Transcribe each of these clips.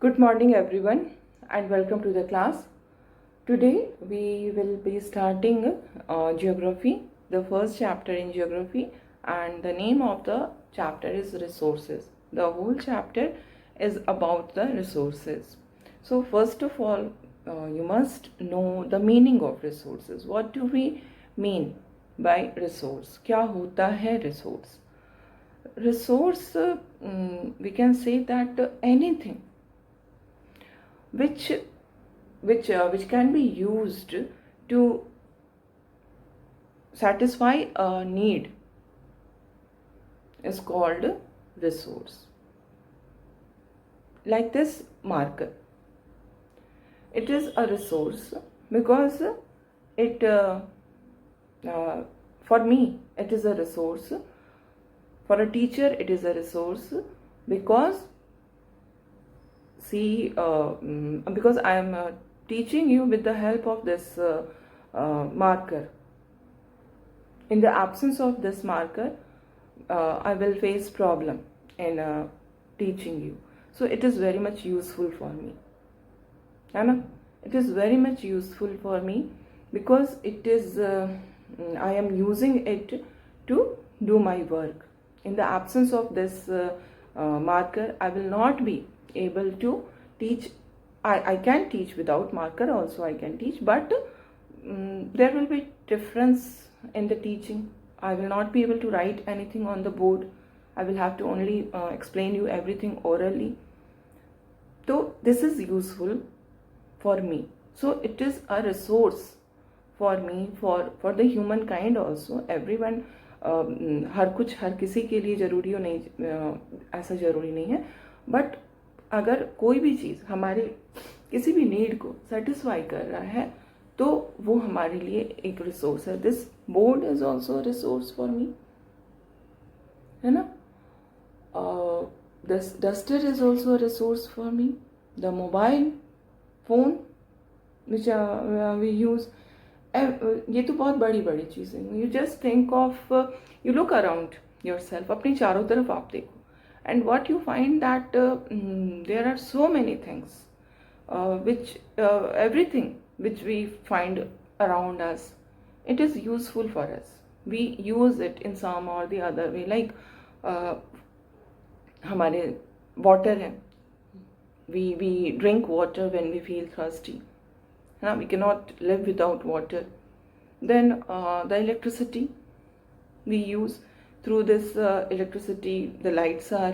Good morning everyone and welcome to the class. Today we will be starting geography, the first chapter in geography, and the name of the chapter is resources. The whole chapter is about the resources. So first of all, you must know the meaning of resources. What do we mean by resource? क्या होता है resource? Resource, we can say that anything which can be used to satisfy a need is called resource. Like this marker, it is a resource because it for me it is a resource. For a teacher it is a resource because because I am teaching you with the help of this marker. In the absence of this marker, I will face problem in teaching you. So it is very much useful for me. It is very much useful for me because it is I am using it to do my work. In the absence of this marker, I will not be able to teach. I can teach without marker also, I can teach, but there will be difference in the teaching. I will not be able to write anything on the board. I will have to only explain you everything orally. So this is useful for me. So it is a resource for me, for the human kind also. Everyone, हर कुछ हर किसी के लिए ज़रूरी हो नहीं, ऐसा ज़रूरी नहीं है, बट अगर कोई भी चीज़ हमारे किसी भी नीड को सेटिस्फाई कर रहा है तो वो हमारे लिए एक रिसोर्स है. This board is also resource for me, है ना. This duster is also resource for me. The mobile phone which we use, ये तो बहुत बड़ी बड़ी चीज़ें. You just think of, you look around yourself, अपनी चारों तरफ आप देखो, and what you find that there are so many things everything which we find around us, it is useful for us. We use it in some or the other way. Like हमारे water है, we drink water when we feel thirsty. We cannot live without water. Then the electricity we use. Through this electricity, the lights are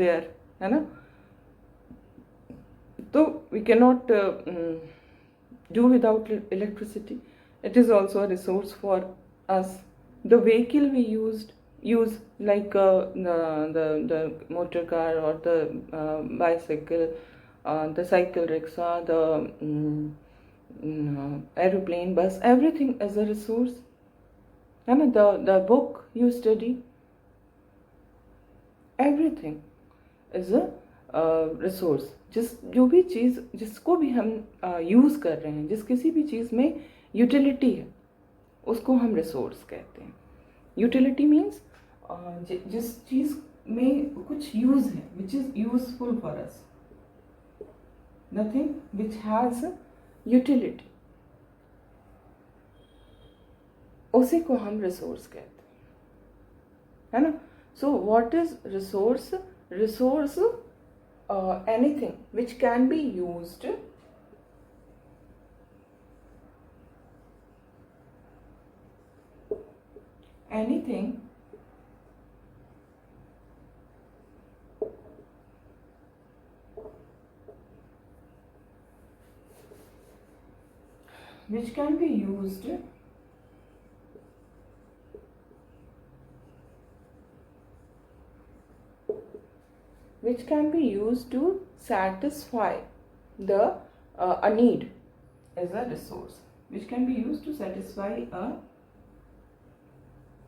there, है ना. So we cannot do without electricity. It is also a resource for us. The vehicle we use like the motor car or the bicycle, the cycle rickshaw, the aeroplane, bus, everything is a resource. And the book you study, everything is a resource. जो भी चीज़ जिसको भी हम use कर रहे हैं, जिस किसी भी चीज़ में यूटिलिटी है, उसको हम रिसोर्स कहते हैं. यूटिलिटी मीन्स जिस चीज़ में कुछ यूज़ है, which is useful for us, nothing which has utility, उसी को हम रिसोर्स कहते हैं, है ना. So what is resource? Resource anything which can be used anything which can be used to satisfy the a need is a resource. Which can be used to satisfy a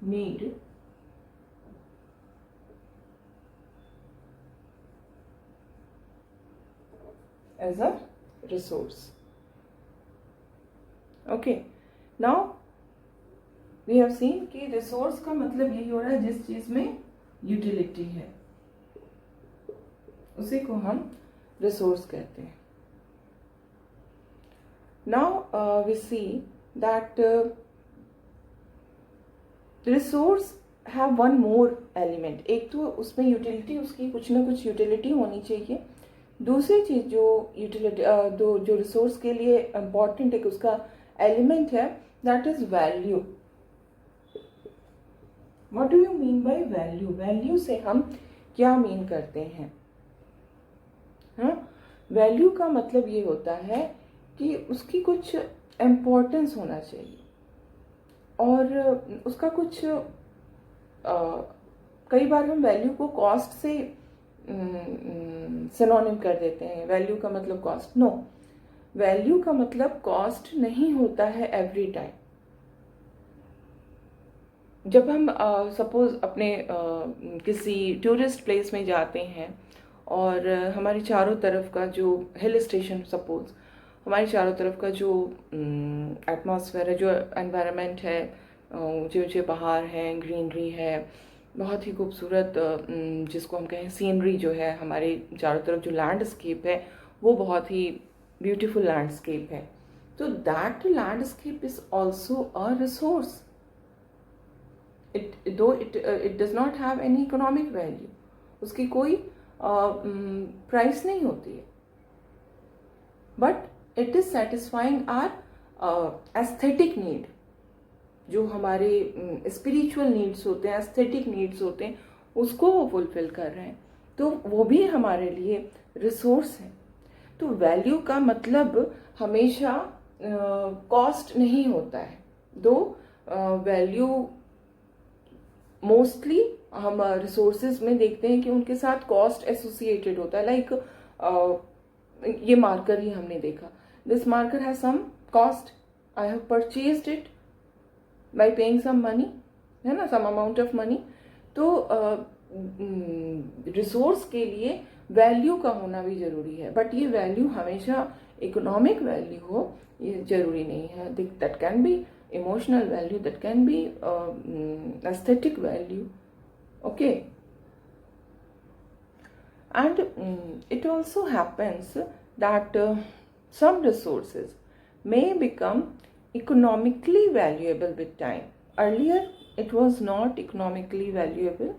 need as a resource. Okay, now we have seen कि resource का मतलब यही हो रहा है जिस चीज़ में utility है, उसी को हम रिसोर्स कहते हैं. Now we see that resource have one more element. एक तो उसमें यूटिलिटी, उसकी कुछ ना कुछ यूटिलिटी होनी चाहिए. दूसरी चीज जो यूटिलिटी जो रिसोर्स के लिए इम्पॉर्टेंट एक उसका एलिमेंट है, that is value. What do you mean by value? Value से हम क्या मीन करते हैं? हाँ, वैल्यू का मतलब ये होता है कि उसकी कुछ इम्पोर्टेंस होना चाहिए और उसका कुछ कई बार हम वैल्यू को कॉस्ट से सिनोनिम कर देते हैं. वैल्यू का मतलब कॉस्ट. नो, वैल्यू का मतलब कॉस्ट नहीं होता है एवरी टाइम. जब हम सपोज अपने किसी टूरिस्ट प्लेस में जाते हैं और हमारे चारों तरफ का जो हिल स्टेशन, सपोज हमारे चारों तरफ का जो एटमॉस्फेयर है, जो एनवायरनमेंट है, ऊंचे ऊंचे पहाड़ हैं, ग्रीनरी है, बहुत ही खूबसूरत जिसको हम कहें सीनरी जो है, हमारे चारों तरफ जो लैंडस्केप है वो बहुत ही ब्यूटीफुल लैंडस्केप है. तो that landscape is also a resource. It does not have any economic value. उसकी कोई प्राइस नहीं होती है, but it is satisfying our aesthetic need. जो हमारे स्पिरिचुअल नीड्स होते हैं, एस्थेटिक नीड्स होते हैं, उसको वो फुलफिल कर रहे हैं. तो वो भी हमारे लिए रिसोर्स है. तो वैल्यू का मतलब हमेशा कॉस्ट नहीं होता है. दो वैल्यू मोस्टली हम रिसोर्सेज में देखते हैं कि उनके साथ कॉस्ट एसोसिएटेड होता है. लाइक ये मार्कर ही हमने देखा, this marker has some cost, I have purchased it by paying some money, है ना, सम अमाउंट ऑफ मनी. तो रिसोर्स के लिए वैल्यू का होना भी जरूरी है, बट ये वैल्यू हमेशा इकोनॉमिक वैल्यू हो ये जरूरी नहीं है. That can be emotional value, that can be aesthetic value. Okay. And it also happens that some resources may become economically valuable with time. Earlier it was not economically valuable,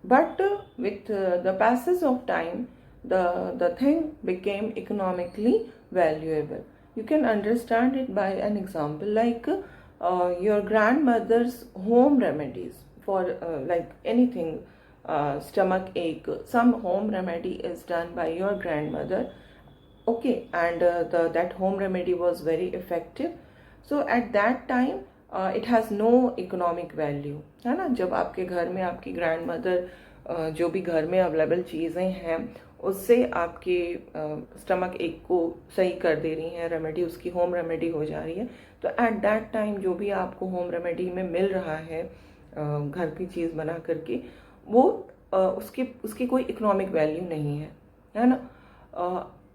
but with the passage of time the thing became economically valuable. You can understand it by an example like your grandmother's home remedies for like anything, stomach ache, some home remedy is done by your grandmother. Okay, and that home remedy was very effective. So at that time it has no economic value, है ना. जब आपके घर में आपकी grandmother जो भी घर में अवेलेबल चीज़ें हैं उससे आपके स्टमक एक को सही कर दे रही हैं, रेमेडी उसकी होम रेमेडी हो जा रही है, तो एट दैट टाइम जो भी आपको होम रेमेडी में मिल रहा है घर की चीज़ बना करके, वो उसकी कोई इकोनॉमिक वैल्यू नहीं है ना.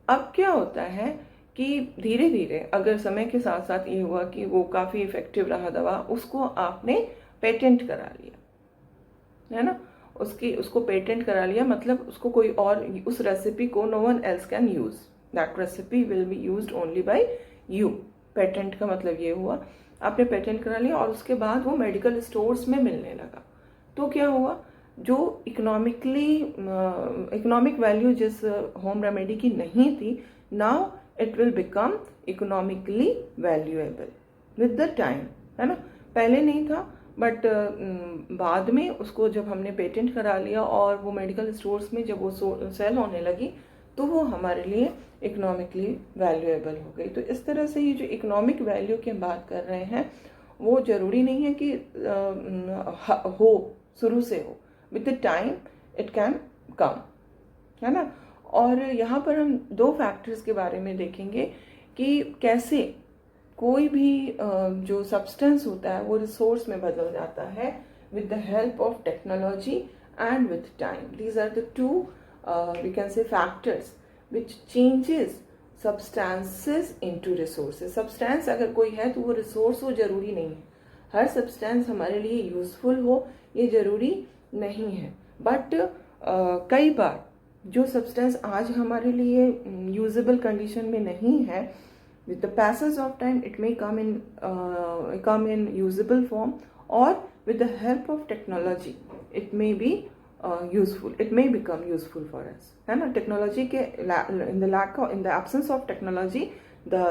अब क्या होता है कि धीरे धीरे अगर समय के साथ साथ ये हुआ कि वो काफ़ी इफ़ेक्टिव रहा दवा, उसको आपने पेटेंट करा लिया, है ना. उसको पेटेंट करा लिया, मतलब उसको कोई और, उस रेसिपी को no one else can use, that recipe will be used only by you. Patent का मतलब ये हुआ आपने पेटेंट करा लिया और उसके बाद वो मेडिकल स्टोर्स में मिलने लगा. तो क्या हुआ, जो इकोनॉमिक वैल्यू जिस होम रेमेडी की नहीं थी, now it will become economically valuable with the time, है ना. पहले नहीं था, बट बाद में उसको जब हमने पेटेंट करा लिया और वो मेडिकल स्टोर्स में जब वो सेल होने लगी तो वो हमारे लिए इकोनॉमिकली वैल्यूएबल हो गई. तो इस तरह से ये जो इकोनॉमिक वैल्यू की हम बात कर रहे हैं वो ज़रूरी नहीं है कि हो, शुरू से हो, with the time it can come, है ना. और यहाँ पर हम दो फैक्टर्स के बारे में देखेंगे कि कैसे कोई भी जो सब्सटेंस होता है वो रिसोर्स में बदल जाता है with the help of technology and with time. These are the two we can say factors which changes substances into resources. Substance अगर कोई है तो वो रिसोर्स हो जरूरी नहीं है. हर सब्सटेंस हमारे लिए यूजफुल हो ये जरूरी नहीं है, बट कई बार जो सब्सटेंस आज हमारे लिए यूजेबल कंडीशन में नहीं है, with the passage of time it may come in usable form, or with the help of technology it may be useful, it may become useful for us, है ना. टेक्नोलॉजी के in the absence of technology the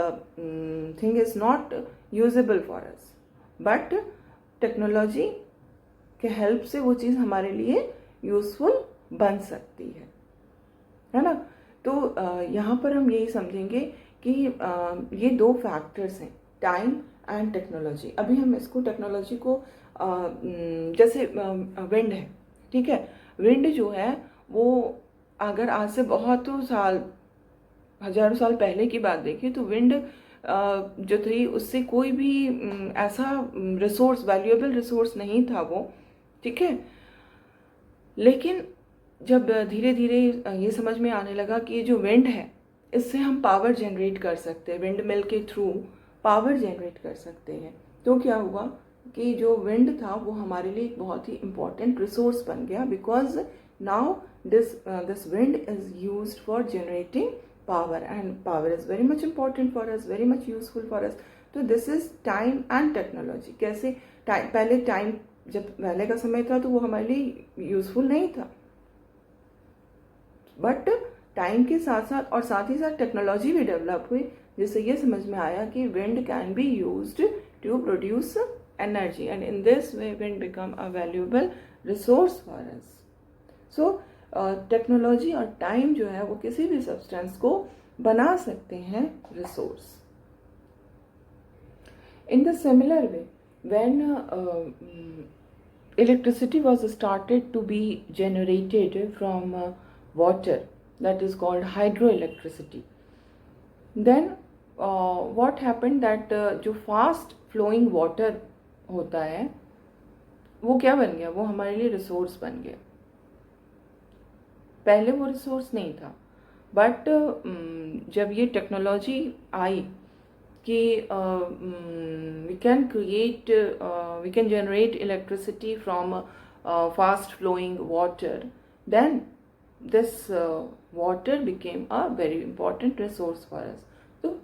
thing is not usable for us, but technology के help से वो चीज़ हमारे लिए useful बन सकती है ना. तो यहाँ पर हम यही समझेंगे कि ये दो फैक्टर्स हैं, टाइम एंड टेक्नोलॉजी. अभी हम इसको टेक्नोलॉजी को जैसे विंड है, ठीक है. विंड जो है वो अगर आज से बहुत साल, हजारों साल पहले की बात देखें तो विंड जो थी उससे कोई भी ऐसा रिसोर्स, वैल्यूएबल रिसोर्स नहीं था वो, ठीक है. लेकिन जब धीरे धीरे ये समझ में आने लगा कि ये जो विंड है इससे हम पावर जनरेट कर सकते हैं, विंड मिल के थ्रू पावर जनरेट कर सकते हैं, तो क्या हुआ कि जो विंड था वो हमारे लिए एक बहुत ही इम्पॉर्टेंट रिसोर्स बन गया, because now this wind is used for generating power, and power is very much important for us, very much useful for us. तो this is time and technology. कैसे पहले टाइम, जब पहले का समय था तो वो हमारे लिए यूजफुल नहीं था, बट टाइम के साथ साथ और साथ ही साथ टेक्नोलॉजी भी डेवलप हुई, जिससे ये समझ में आया कि wind can be used to produce energy, and in this way wind become a valuable resource for us. So technology और टाइम जो है वो किसी भी सब्सटेंस को बना सकते हैं resource. In the similar way, when electricity was started to be generated from water, that is called hydroelectricity, then what happened that जो fast flowing water होता है वो क्या बन गया, वो हमारे लिए रिसोर्स बन गया. पहले वो रिसोर्स नहीं था, बट जब ये टेक्नोलॉजी आई कि we can generate electricity from fast flowing water, then this water became a very important resource for us. So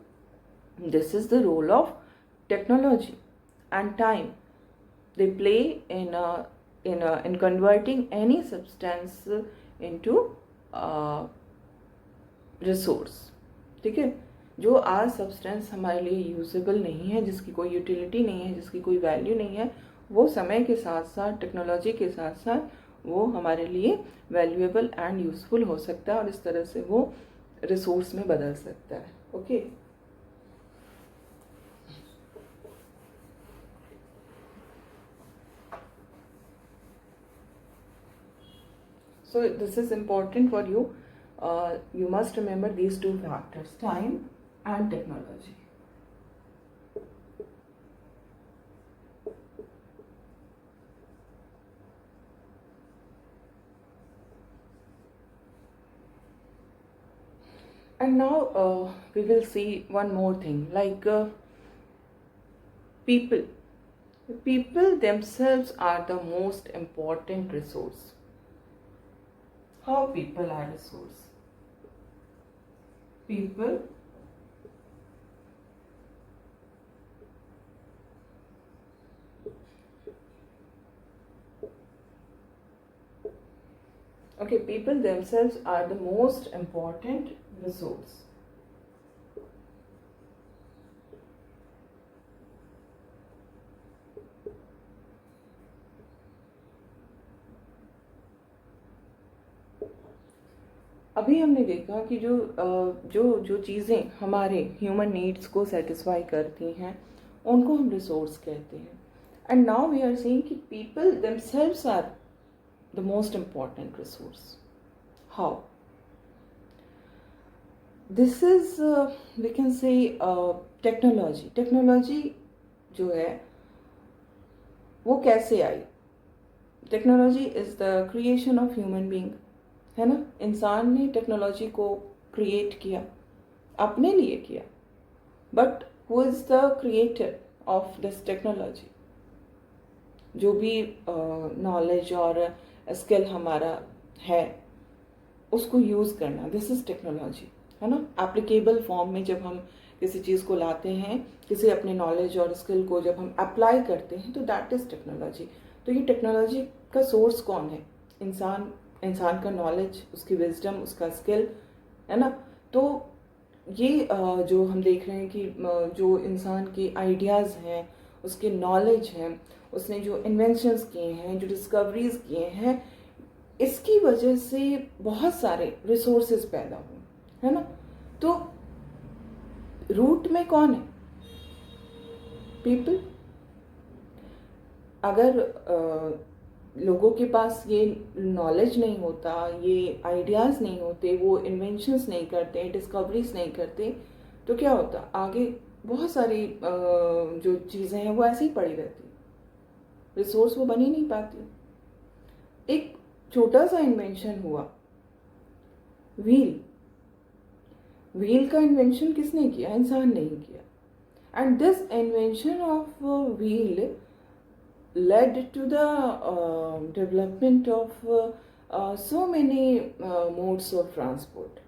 this is the role of technology and time. They play in converting any substance into resource. ठीक है. जो आज substance हमारे लिए usable नहीं है, जिसकी कोई यूटिलिटी नहीं है, जिसकी कोई वैल्यू नहीं है, वो समय के साथ साथ, टेक्नोलॉजी के साथ साथ वो हमारे लिए वैल्यूएबल एंड यूजफुल हो सकता है, और इस तरह से वो रिसोर्स में बदल सकता है. Okay. So this is important for you. You must remember these two factors, time and technology. And now we will see one more thing, like people. People themselves are the most important resource. How people are resource? People people themselves are the most important resource. अभी हमने देखा कि जो चीज़ें हमारे human needs को satisfy करती हैं उनको हम रिसोर्स कहते हैं. And now we are seeing कि people themselves are the most important resource. How? This is we can say technology. Technology जो है वो कैसे आई? Technology is the creation of human being, है ना. इंसान ने टेक्नोलॉजी को क्रिएट किया, अपने लिए किया, but who is the creator of this technology? जो भी नॉलेज और स्किल हमारा है उसको यूज़ करना, दिस इज़ टेक्नोलॉजी, है ना। एप्लीकेबल फॉर्म में जब हम किसी चीज़ को लाते हैं, किसी अपने नॉलेज और स्किल को जब हम अप्लाई करते हैं, तो दैट इज़ टेक्नोलॉजी। तो ये टेक्नोलॉजी का सोर्स कौन है? इंसान का नॉलेज, उसकी विजडम, उसका स्किल, है ना। तो ये जो हम देख रहे हैं कि जो इंसान के आइडियाज़ हैं, उसके नॉलेज हैं, उसने जो इन्वेंशंस किए हैं, जो डिस्कवरीज किए हैं, इसकी वजह से बहुत सारे रिसोर्सेज पैदा हुए, है ना। तो रूट में कौन है? पीपल। अगर लोगों के पास ये नॉलेज नहीं होता, ये आइडियाज़ नहीं होते, वो इन्वेंशंस नहीं करते, डिस्कवरीज नहीं करते, तो क्या होता? आगे बहुत सारी जो चीज़ें हैं वो ऐसे ही पड़ी रहती, रिसोर्स वो बन ही नहीं पाती। एक छोटा सा इन्वेंशन हुआ, व्हील। व्हील का इन्वेंशन किसने किया? इंसान ने ही किया। And this invention of wheel led to the development of so many modes of transport.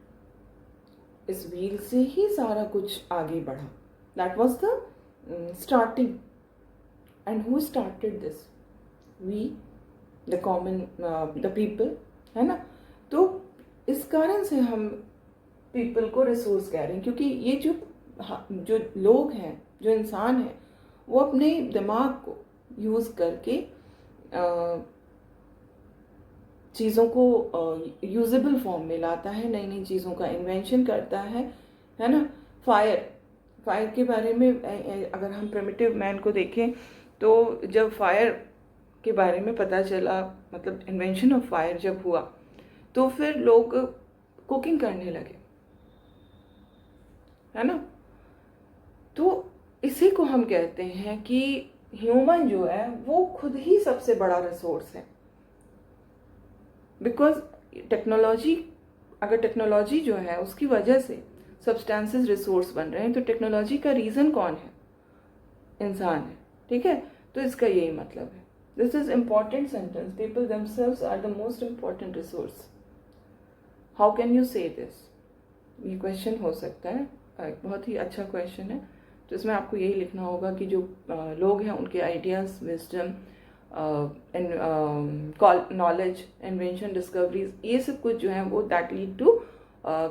इस व्हील से ही सारा कुछ आगे बढ़ा. That was the starting. And who started this? We, the common, the people, है ना. तो इस कारण से हम people को रिसोर्स कह रहे हैं, क्योंकि ये जो लोग हैं, जो इंसान है, वो अपने दिमाग को यूज़ करके चीज़ों को यूजेबल फॉर्म में लाता है, नई नई चीज़ों का इन्वेंशन करता है ना. फायर के बारे में अगर हम प्रिमिटिव मैन को देखें, तो जब फायर के बारे में पता चला, मतलब इन्वेंशन ऑफ फायर जब हुआ, तो फिर लोग कुकिंग करने लगे, है ना. तो इसी को हम कहते हैं कि ह्यूमन जो है वो खुद ही सबसे बड़ा रिसोर्स है. बिकॉज अगर टेक्नोलॉजी जो है उसकी वजह से सब्सटेंसेस रिसोर्स बन रहे हैं, तो टेक्नोलॉजी का रीज़न कौन है? इंसान है, ठीक है. तो इसका यही मतलब है. This is important sentence. People themselves are the most important resource. How can you say this? ये क्वेश्चन हो सकता है, बहुत ही अच्छा क्वेश्चन है. तो इसमें आपको यही लिखना होगा कि जो लोग हैं उनके ideas, wisdom, knowledge, invention, discoveries, ये सब कुछ जो है वो that lead to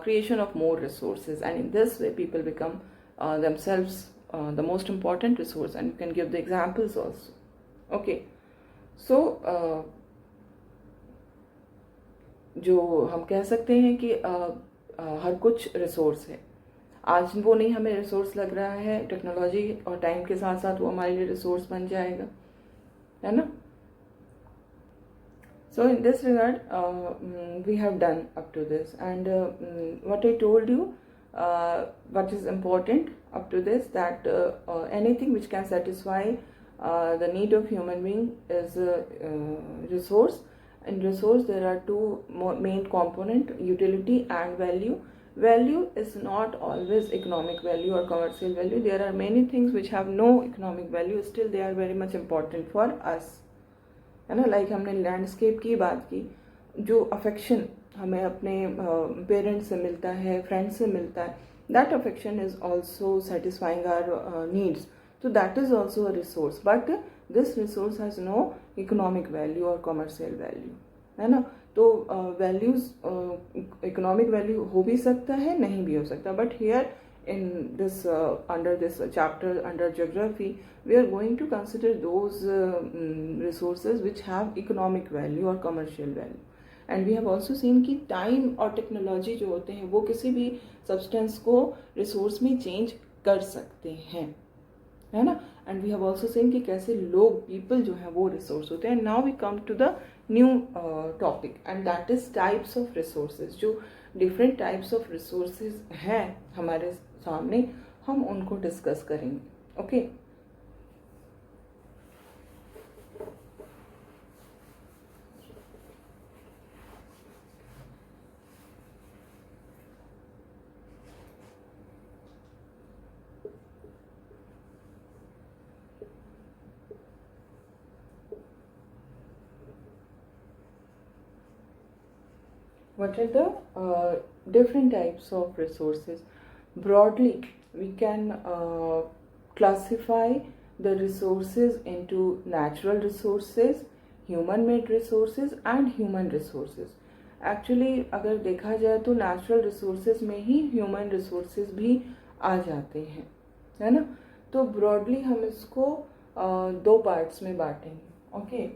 creation of more resources, and in this way people become themselves the most important resource, and you can give the examples also. Okay, so जो हम कह सकते हैं कि हर कुछ रिसोर्स है. आज वो नहीं हमें रिसोर्स लग रहा है, टेक्नोलॉजी और टाइम के साथ साथ वो हमारे लिए रिसोर्स बन जाएगा, है ना. So in this regard, we have done up to this, and what I told you, what is important up to this, that anything which can satisfy the need of human being is resource. In resource there are two main component, utility and value. Value is not always economic value or commercial value. There are many things which have no economic value, still they are very much important for us, है ना. Like हमने landscape की बात की, जो affection हमें अपने parents से मिलता है, फ्रेंड्स से मिलता है, that affection is also satisfying our needs. तो that is also a resource, but this resource has no economic value और कॉमर्शियल वैल्यू, है ना. तो वैल्यूज इकोनॉमिक वैल्यू हो भी सकता है, नहीं भी हो सकता, but here in this under this chapter under geography, we are going to consider those resources which have economic value or commercial value. And we have also seen कि time और technology जो होते हैं वो किसी भी substance को resource में change कर सकते हैं, है ना. And we have also seen कि कैसे लोग, people जो हैं वो resource होते हैं. Now we come to the new topic, and that is types of resources. जो different types of resources हैं हमारे सामने, हम उनको डिस्कस करेंगे. Okay. What are the different types of resources. Broadly, we can classify the resources into natural resources, human made resources and human resources. Actually अगर देखा जाए तो नेचुरल रिसोर्सेज में ही ह्यूमन रिसोर्सेज भी आ जाते हैं, है ना. तो ब्रॉडली हम इसको दो पार्ट्स में बांटेंगे. Okay,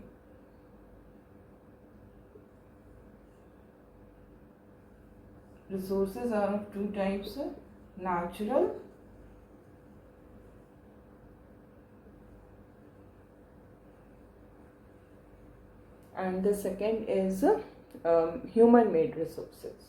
resources are of two types, natural and the second is human made resources.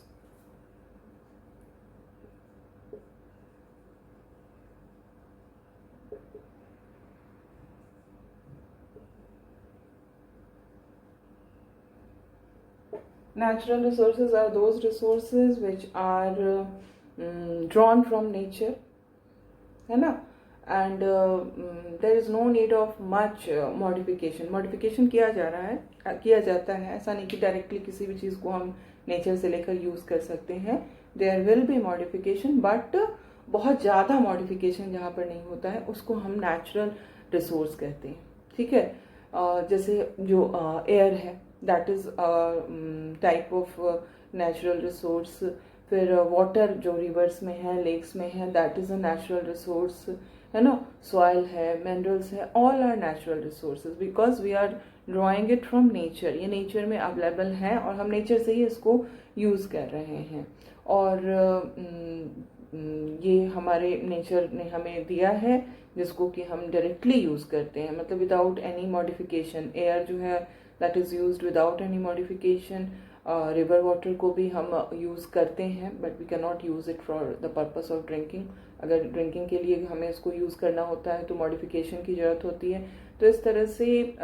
Natural resources are those resources which are drawn from nature, है ना. And there is no need of much modification किया जा रहा है, किया जाता है. ऐसा नहीं कि डायरेक्टली किसी भी चीज़ को हम नेचर से लेकर यूज़ कर सकते हैं. There will be modification, but बहुत ज़्यादा मॉडिफिकेशन जहाँ पर नहीं होता है उसको हम नेचुरल रिसोर्स कहते हैं. ठीक है, जैसे जो एयर है, that is type of natural resource. फिर वाटर जो रिवर्स में है, लेक्स में है, that is a natural resource, है ना. सॉइल है, मिनरल्स है, all are natural resources because we are drawing it from nature. ये नेचर में अवेलेबल है और हम नेचर से ही इसको यूज़ कर रहे हैं. और ये हमारे नेचर ने हमें दिया है जिसको कि हम डायरेक्टली यूज़ करते हैं, मतलब विदाउट एनी मॉडिफिकेशन. एयर जो है that is used without any modification. River water को भी हम यूज़ करते हैं, but we can not use it for the purpose of drinking. अगर ड्रिंकिंग के लिए हमें इसको यूज़ करना होता है तो मॉडिफिकेशन की ज़रूरत होती है. तो इस तरह से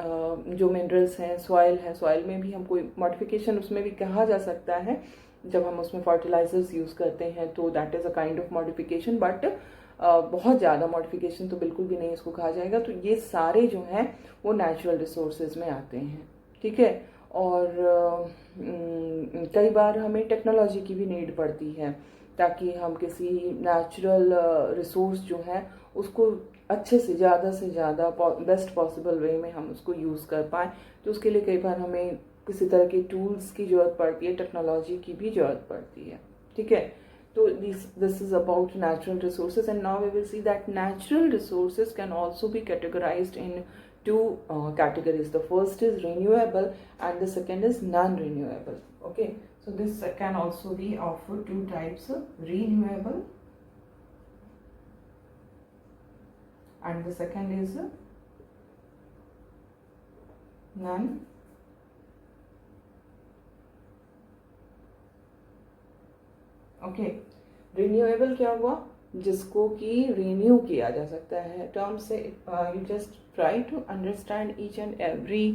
जो मिनरल्स हैं, सॉइल है, सॉइल में भी हम कोई मॉडिफिकेशन उसमें भी कहा जा सकता है. जब हम उसमें फर्टिलाइजर्स यूज़ करते हैं तो that is a kind of modification, but बहुत ज़्यादा मॉडिफिकेशन तो बिल्कुल भी नहीं इसको कहा जाएगा. तो ये सारे जो हैं वो नेचुरल रिसोर्सेज में आते हैं. ठीक है, और कई बार हमें टेक्नोलॉजी की भी नीड पड़ती है ताकि हम किसी नेचुरल रिसोर्स जो है उसको अच्छे से ज़्यादा बेस्ट पॉसिबल वे में हम उसको यूज़ कर पाएँ. तो उसके लिए कई बार हमें किसी तरह के टूल्स की ज़रूरत पड़ती है, टेक्नोलॉजी की भी ज़रूरत पड़ती है. ठीक है, तो this is about natural resources, and now we will see that natural resources can also be categorized in two categories. The first is renewable and the second is non-renewable. Okay, so this can also be of two types, renewable and the second is non. Okay, renewable क्या हुआ? जिसको कि renew किया जा सकता है. Term से you just try to understand each and every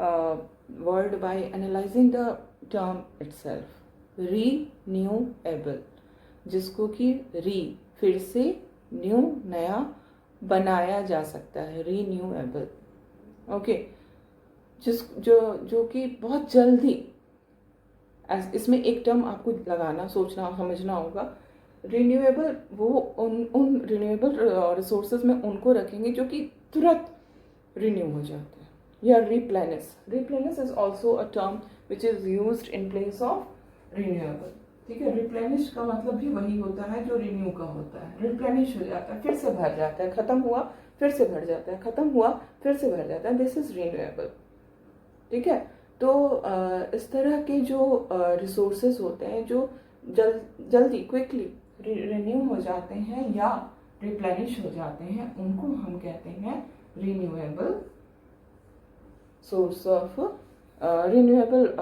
word by analysing the term itself. Renewable, जिसको कि फिर से, न्यू नया, बनाया जा सकता है, रीन्यूएबल. ओके, जो कि बहुत जल्दी, इसमें एक टर्म आपको लगाना, सोचना, समझना होगा. रिन्यूएबल, वो उन रिन्यूएबल रिसोर्सेज में उनको रखेंगे जो कि तुरंत रिन्यू हो जाते हैं. या replenish is also a term which is used in place of renewable. ठीक है, रिप्लेनिश का मतलब भी वही होता है जो रिन्यू का होता है. रिप्लेनिश हो जाता है, फिर से भर जाता है, खत्म हुआ फिर से भर जाता है, खत्म हुआ फिर से भर जाता है. This is renewable. ठीक है, तो इस तरह के जो रिसोर्सेज होते हैं जो जल्दी क्विकली रिन्यू हो जाते हैं या रिप्लेनिश हो जाते हैं, उनको हम कहते हैं renewable source of renewable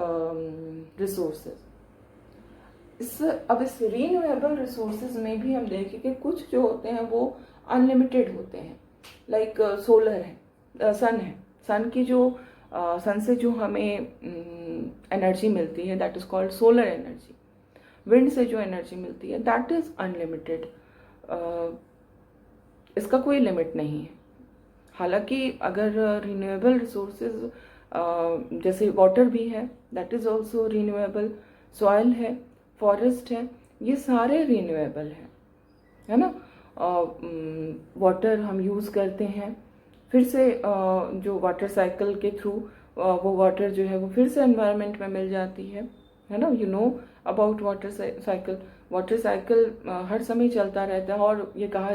resources. अब इस रिन्यूएबल रिसोर्सेज में भी हम देखें कि कुछ जो होते हैं वो अनलिमिटेड होते हैं. लाइक सोलर है, सन है. सन की जो सन से जो हमें एनर्जी मिलती है that is called solar energy. Wind से जो एनर्जी मिलती है दैट इज़ अनलिमिटेड. इसका कोई लिमिट नहीं है. हालांकि अगर रिन्यूएबल रिसोर्सेज जैसे वाटर भी है that is also renewable. Soil है, फॉरेस्ट है, ये सारे रिन्यूएबल हैं, है ना। वाटर हम यूज़ करते हैं, फिर से जो वाटर साइकिल के थ्रू वो वाटर जो है वो फिर से एनवायरनमेंट में मिल जाती है ना। You know about water cycle. Water cycle हर समय चलता रहता है, और ये कहा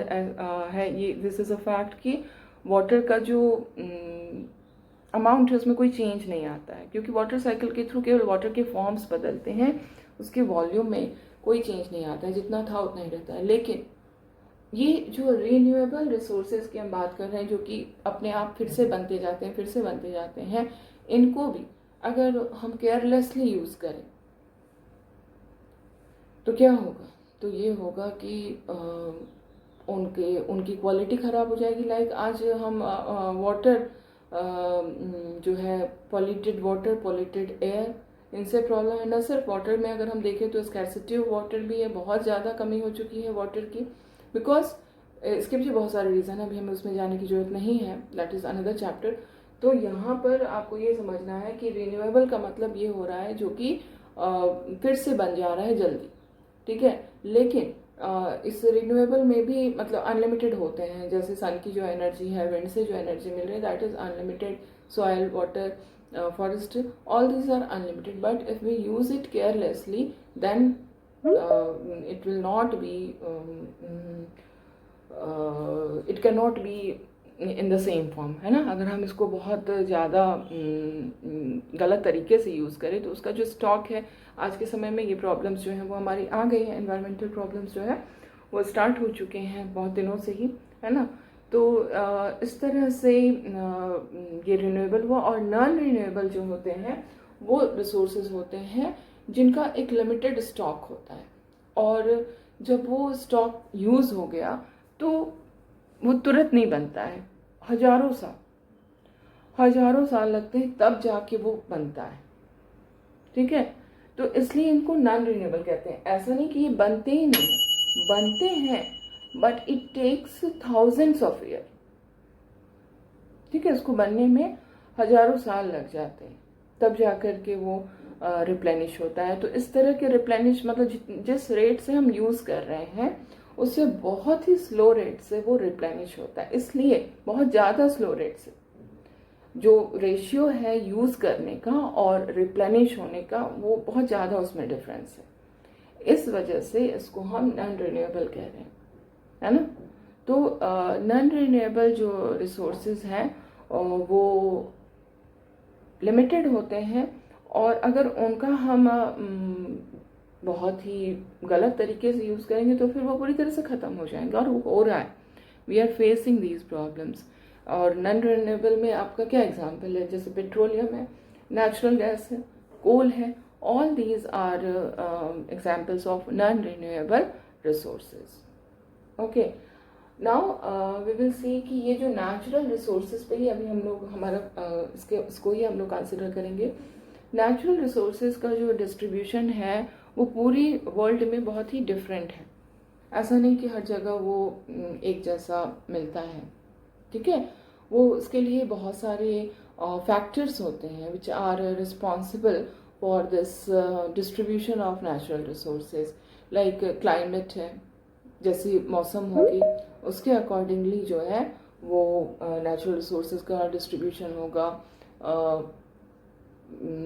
है, ये दिस इज़ अ फैक्ट कि वाटर का जो अमाउंट है उसमें कोई चेंज नहीं आता है, क्योंकि वाटर साइकिल के थ्रू केवल वाटर के फॉर्म्स बदलते हैं, उसके वॉल्यूम में कोई चेंज नहीं आता है, जितना था उतना ही रहता है। लेकिन ये जो रीन्यूएबल रिसोर्सेज की हम बात कर रहे हैं, जो कि अपने आप फिर से बनते जाते हैं, फिर से बनते जाते हैं, इनको भी अगर हम केयरलेसली यूज़ करें तो क्या होगा? तो ये होगा कि उनकी क्वालिटी ख़राब हो जाएगी। लाइक आज हम वाटर जो है, पॉल्यूटेड वाटर, पॉल्यूटेड एयर, इनसे प्रॉब्लम है। न सिर्फ वाटर में, अगर हम देखें तो स्कैर्सिटी ऑफ वाटर भी है, बहुत ज़्यादा कमी हो चुकी है वाटर की, बिकॉज इसके पीछे बहुत सारे रीज़न है, अभी हमें उसमें जाने की जरूरत नहीं है, दैट इज़ अनदर चैप्टर। तो यहाँ पर आपको ये समझना है कि रिन्यूएबल का मतलब ये हो रहा है जो कि फिर से बन जा रहा है जल्दी, ठीक है। लेकिन इस रिन्यूएबल में भी मतलब अनलिमिटेड होते हैं, जैसे सन की जो एनर्जी है, विंड से जो एनर्जी मिल रही है, that is unlimited, soil, water, forest, all these are unlimited, but if we use it carelessly, then it will not be it cannot be in the same form, है ना। अगर हम इसको बहुत ज़्यादा गलत तरीके से यूज़ करें तो उसका जो स्टॉक है, आज के समय में ये प्रॉब्लम्स जो हैं वो हमारी आ गई हैं, एनवायरमेंटल प्रॉब्लम्स जो है वो स्टार्ट हो चुके हैं बहुत दिनों से ही, है ना। तो इस तरह से ये रिन्यूएबल हुआ, और नॉन रिन्यूएबल जो होते हैं वो रिसोर्सेज होते हैं जिनका एक लिमिटेड स्टॉक होता है, और जब वो स्टॉक यूज़ हो गया तो वो तुरंत नहीं बनता है, हजारों साल लगते हैं तब जाके वो बनता है, ठीक है। तो इसलिए इनको नॉन रिन्यूएबल कहते हैं। ऐसा नहीं कि ये बनते ही नहीं, बनते हैं, but it takes thousands of year, ठीक है। उसको बनने में हजारों साल लग जाते हैं, तब जाकर के वो रिप्लेनिश होता है। तो इस तरह के रिप्लेनिश मतलब जिस रेट से हम यूज़ कर रहे हैं उससे बहुत ही स्लो रेट से वो रिप्लेनिश होता है, इसलिए बहुत ज़्यादा स्लो रेट से जो रेशियो है यूज़ करने का और रिप्लेनिश होने का, वो बहुत ज़्यादा उसमें डिफरेंस है। इस वजह से इसको हम नॉन रिन्यूएबल कह रहे हैं, है ना। तो नॉन रिन्यूएबल जो रिसोर्सेज हैं वो लिमिटेड होते हैं, और अगर उनका हम बहुत ही गलत तरीके से यूज़ करेंगे तो फिर वो पूरी तरह से ख़त्म हो जाएंगे, और वो हो रहा है। We are facing these problems. और नॉन रिन्यूएबल में आपका क्या एग्जांपल है? जैसे पेट्रोलियम है, नेचुरल गैस है, कोल है, all these are examples of non renewable resources. Okay, now we will see कि ये जो नेचुरल रिसोर्सेज पे ही अभी हम लोग हमारा इसको ही हम लोग कंसिडर करेंगे। नेचुरल रिसोर्सेज का जो डिस्ट्रीब्यूशन है वो पूरी वर्ल्ड में बहुत ही डिफरेंट है। ऐसा नहीं कि हर जगह वो एक जैसा मिलता है, ठीक है। वो उसके लिए बहुत सारे फैक्टर्स होते हैं which are responsible for this distribution of natural resources. Like climate है, जैसी मौसम होगी उसके अकॉर्डिंगली जो है वो नेचुरल रिसोर्सेज का डिस्ट्रीब्यूशन होगा।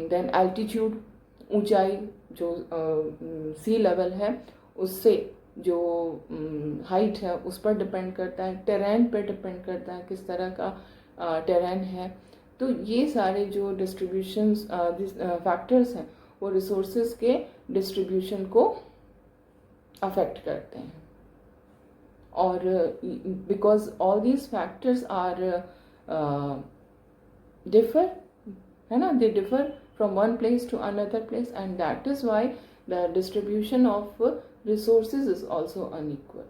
देन एल्टीट्यूड, ऊंचाई, जो सी लेवल है उससे जो हाइट है उस पर डिपेंड करता है। टेरेन पर डिपेंड करता है किस तरह का टेरेन है। तो ये सारे जो डिस्ट्रीब्यूशन फैक्टर्स हैं वो रिसोर्सेज के डिस्ट्रीब्यूशन को अफेक्ट करते हैं, और because all these factors are differ, है ना, they differ from one place to another place, and that is why the distribution of resources is also unequal,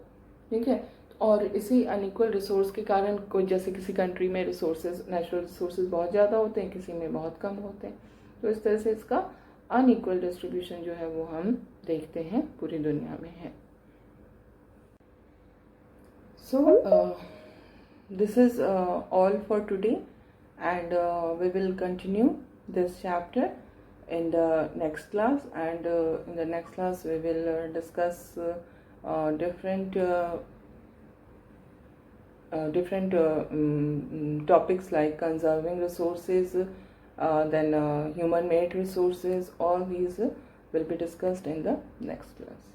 ठीक है। और इसी अनइक्वल रिसोर्स के कारण कोई, जैसे किसी कंट्री में रिसोर्सेज, नेचुरल रिसोर्सेज बहुत ज़्यादा होते हैं, किसी में बहुत कम होते हैं। तो इस तरह से इसका अनइक्वल डिस्ट्रीब्यूशन जो है वो हम देखते हैं पूरी दुनिया में है। So this is all for today, and we will continue this chapter in the next class. And in the next class we will discuss different topics like conserving resources, then human made resources. All these will be discussed in the next class.